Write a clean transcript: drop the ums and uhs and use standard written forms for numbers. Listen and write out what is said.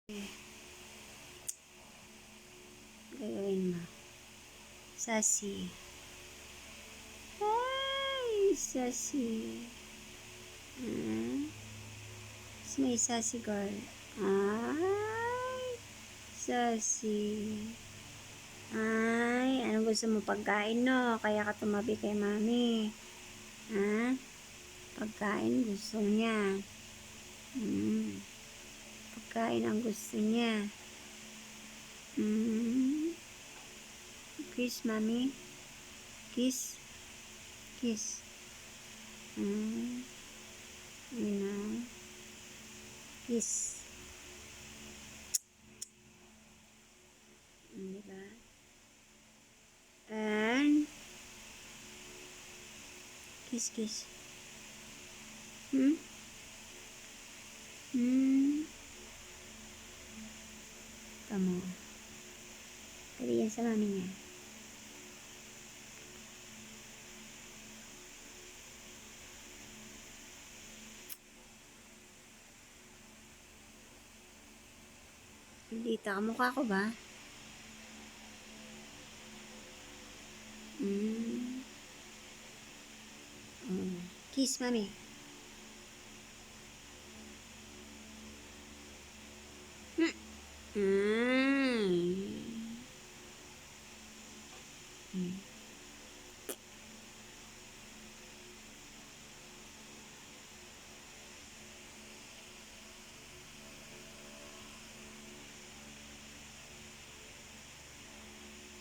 Gagawin mo. Sassy. Ay, sassy. May sassy girl. Ay, sassy. Ay, anong gusto mo pagkain, no? Kaya ka tumabi kay mami. Ha? Pagkain gusto niya. Pagkain ang gusto niya. Kiss, mami. Kiss. Kiss. Yun na. Kiss. Diba? And kiss, kiss. Tama. Sabi yan sa mami niya. Dita, kamukha ko ba? Kiss, mami.